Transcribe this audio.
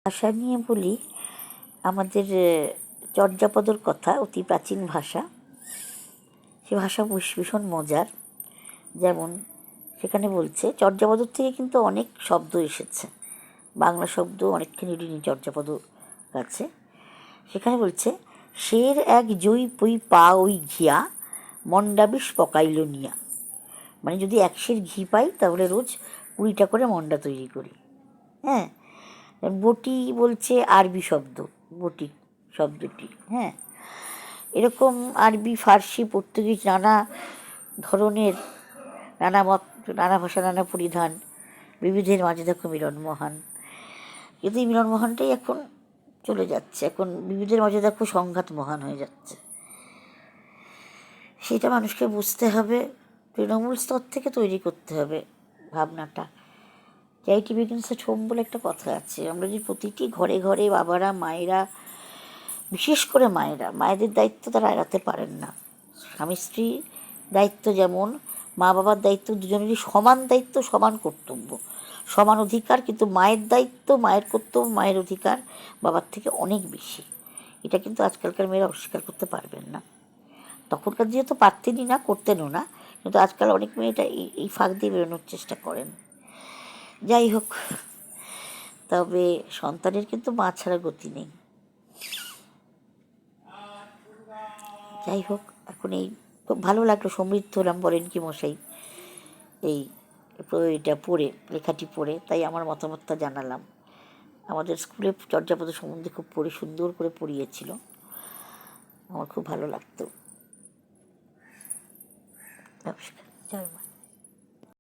ভাষা নিয়ে বলি, আমাদের চর্যাপদর কথা অতি প্রাচীন ভাষা। সে ভাষা ভীষণ মজার। যেমন সেখানে বলছে, চর্যাপদর থেকে কিন্তু অনেক শব্দ এসেছে, বাংলা শব্দ অনেকখানি ঋণী চর্যাপদর কাছে। সেখানে বলছে, শের এক জই পই পা ওই ঘিয়া মন্ডা বিষ পকাইল নিয়া। মানে যদি 1 সের ঘি পাই তাহলে রোজ 20টা করে মন্ডা তৈরি করি। হ্যাঁ, বটি বলছে আরবি শব্দ, বটি শব্দটি। হ্যাঁ, এরকম আরবি, ফার্সি, পর্তুগিজ নানা ধরনের, নানা মত, নানা ভাষা, নানা পরিধান, বিবিধের মাঝে দেখো মিলন মহান। কিন্তু এই মিলন মহানটাই এখন চলে যাচ্ছে। এখন বিবিধের মাঝে দেখো সংঘাত মহান হয়ে যাচ্ছে। সেটা মানুষকে বুঝতে হবে, তৃণমূল স্তর থেকে তৈরি করতে হবে ভাবনাটা। চ্যারিটি বিগিনস এট হোম বলে একটা কথা আছে। আমরা যদি প্রতিটি ঘরে ঘরে বাবারা, মায়েরা, বিশেষ করে মায়েদের দায়িত্ব তারা এড়াতে পারেন না। স্বামী স্ত্রী দায়িত্ব যেমন, মা বাবার দায়িত্ব, দুজনেরই সমান দায়িত্ব, সমান কর্তব্য, সমান অধিকার। কিন্তু মায়ের দায়িত্ব, মায়ের কর্তব্য, মায়ের অধিকার বাবার থেকে অনেক বেশি। এটা কিন্তু আজকালকার মেয়েরা অস্বীকার করতে পারবেন না। তখনকার যেহেতু পারতেনই না, করতেনও না, কিন্তু আজকাল অনেক মেয়েটা এই ফাঁক দিয়ে বেরোনোর চেষ্টা করেন। যাই হোক, তবে সন্তানের কিন্তু মা ছাড়া গতি নেই। যাই হোক, এখন এই খুব ভালো লাগলো, সমৃদ্ধ হলাম বলেন কি মশাই এই এটা পড়ে, লেখাটি পড়ে, তাই আমার মতামতটা জানালাম। আমাদের স্কুলে চর্যাপদ সম্বন্ধে খুব সুন্দর করে পড়িয়েছিল, আমার খুব ভালো লাগতো। নমস্কার, জয় মা।